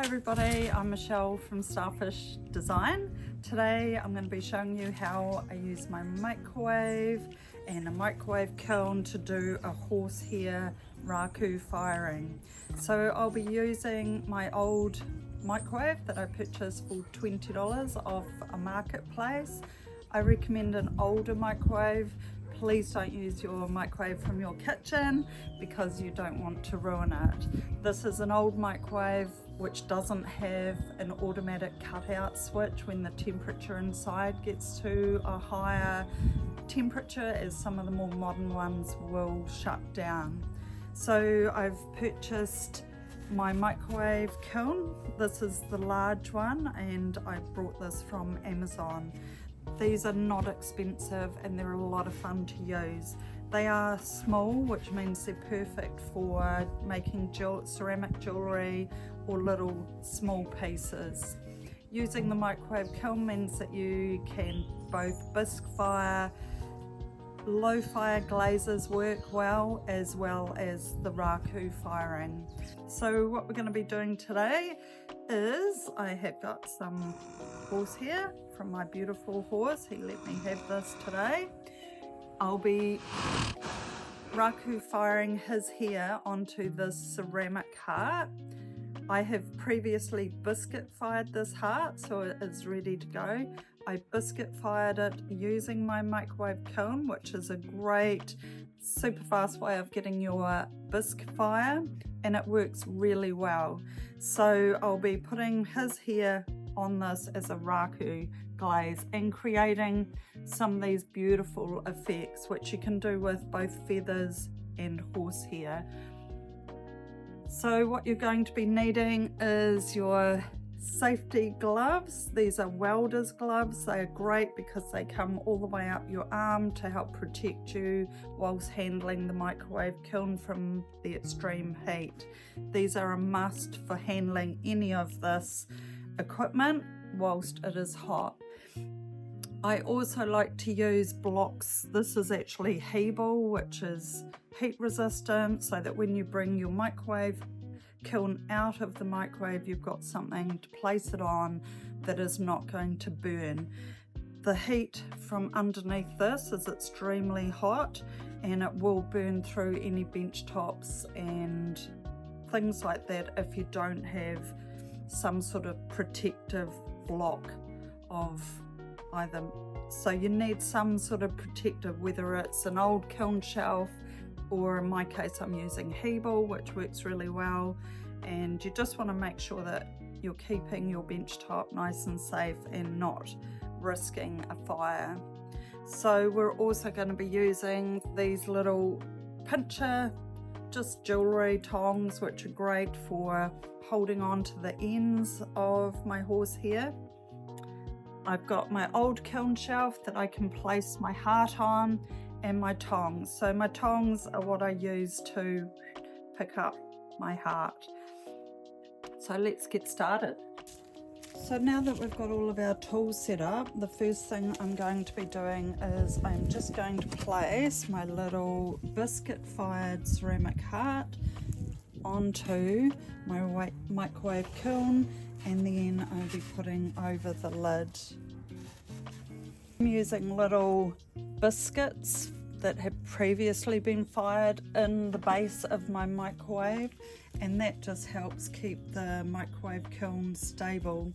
Hi everybody, I'm Michelle from Starfish Design. Today I'm going to be showing you how I use my microwave and a microwave kiln to do a horsehair Raku firing. So I'll be using my old microwave that I purchased for $20 off a marketplace. I recommend an older microwave. Please don't use your microwave from your kitchen because you don't want to ruin it. This is an old microwave which doesn't have an automatic cutout switch when the temperature inside gets to a higher temperature, as some of the more modern ones will shut down. So I've purchased my microwave kiln. This is the large one and I brought this from Amazon. These are not expensive and they're a lot of fun to use. They are small, which means they're perfect for making ceramic jewellery or little small pieces. Using the microwave kiln means that you can both bisque fire, low fire glazes work well as the Raku firing. So what we're going to be doing today is I have got some horsehair from my beautiful horse. He let me have this today. I'll be Raku firing his hair onto this ceramic heart. I have previously biscuit fired this heart, so it is ready to go. I biscuit fired it using my microwave kiln, which is a great super fast way of getting your bisque fire, and it works really well. So I'll be putting his hair on this as a Raku glaze and creating some of these beautiful effects, which you can do with both feathers and horsehair. So what you're going to be needing is your safety gloves. These are welder's gloves. They are great because they come all the way up your arm to help protect you whilst handling the microwave kiln from the extreme heat. These are a must for handling any of this equipment whilst it is hot. I also like to use blocks. This is actually Hebel, which is heat resistant, so that when you bring your microwave kiln out of the microwave, you've got something to place it on that is not going to burn. The heat from underneath this is extremely hot and it will burn through any bench tops and things like that if you don't have some sort of protective block of either. So you need some sort of protective, whether it's an old kiln shelf, or in my case I'm using Hebel, which works really well, and you just want to make sure that you're keeping your bench top nice and safe and not risking a fire. So we're also going to be using these little pincher, just jewellery tongs, which are great for holding on to the ends of my horsehair. I've got my old kiln shelf that I can place my heart on, and my tongs. So my tongs are what I use to pick up my heart. So let's get started. So now that we've got all of our tools set up, the first thing I'm going to be doing is I'm just going to place my little biscuit fired ceramic heart onto my microwave kiln, and then I'll be putting over the lid. I'm using little biscuits that have previously been fired in the base of my microwave, and that just helps keep the microwave kiln stable.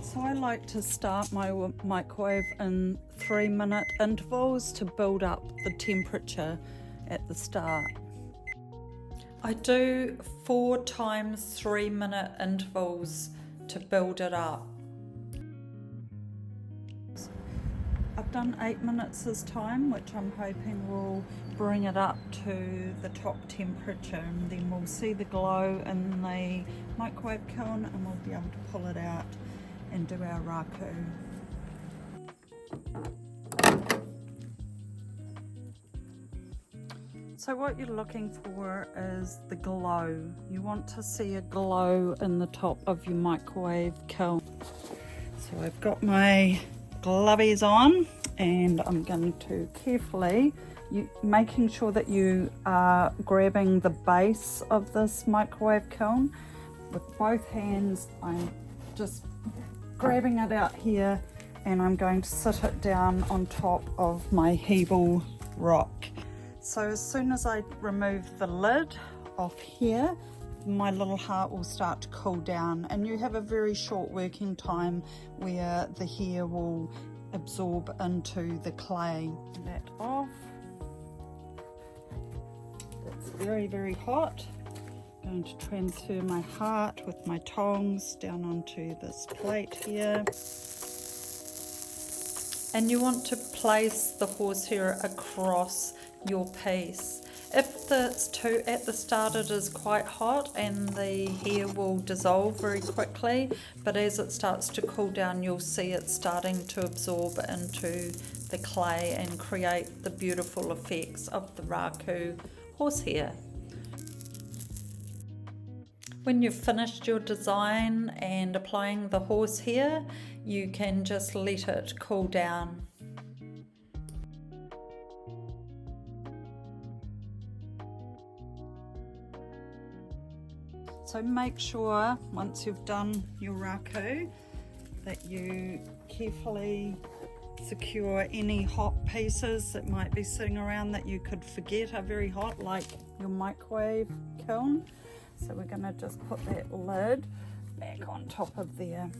So I like to start my microwave in 3-minute intervals to build up the temperature at the start. I do 4 times 3-minute intervals to build it up. I've done 8 minutes this time, which I'm hoping will bring it up to the top temperature, and then we'll see the glow in the microwave kiln and we'll be able to pull it out and do our Raku. So what you're looking for is the glow. You want to see a glow in the top of your microwave kiln. So I've got my glovies on and I'm going to carefully, making sure that you are grabbing the base of this microwave kiln with both hands. I'm just grabbing it out here and I'm going to sit it down on top of my Hebel rock. So as soon as I remove the lid off here, my little heart will start to cool down, and you have a very short working time where the hair will absorb into the clay. That off. It's very, very hot. I'm going to transfer my heart with my tongs down onto this plate here. And you want to place the horsehair across your piece. If it's too, at the start it is quite hot and the hair will dissolve very quickly, but as it starts to cool down you'll see it starting to absorb into the clay and create the beautiful effects of the Raku horsehair. When you've finished your design and applying the horsehair, you can just let it cool down. So make sure once you've done your Raku that you carefully secure any hot pieces that might be sitting around that you could forget are very hot, like your microwave kiln. So we're going to just put that lid back on top of there.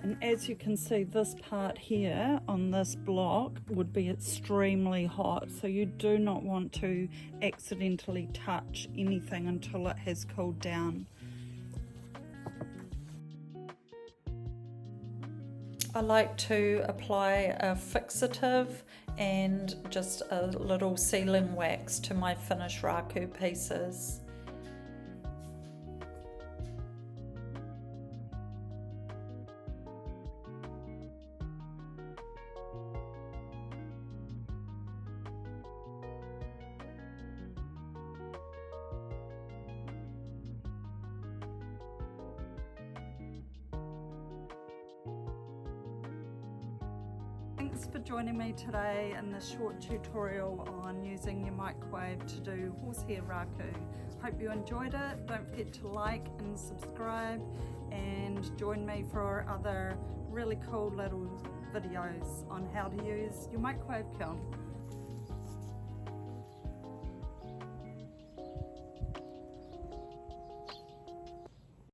And as you can see, this part here on this block would be extremely hot, so you do not want to accidentally touch anything until it has cooled down. I like to apply a fixative and just a little sealing wax to my finished Raku pieces. Thanks for joining me today in this short tutorial on using your microwave to do horsehair Raku. Hope you enjoyed it. Don't forget to like and subscribe and join me for other really cool little videos on how to use your microwave kiln.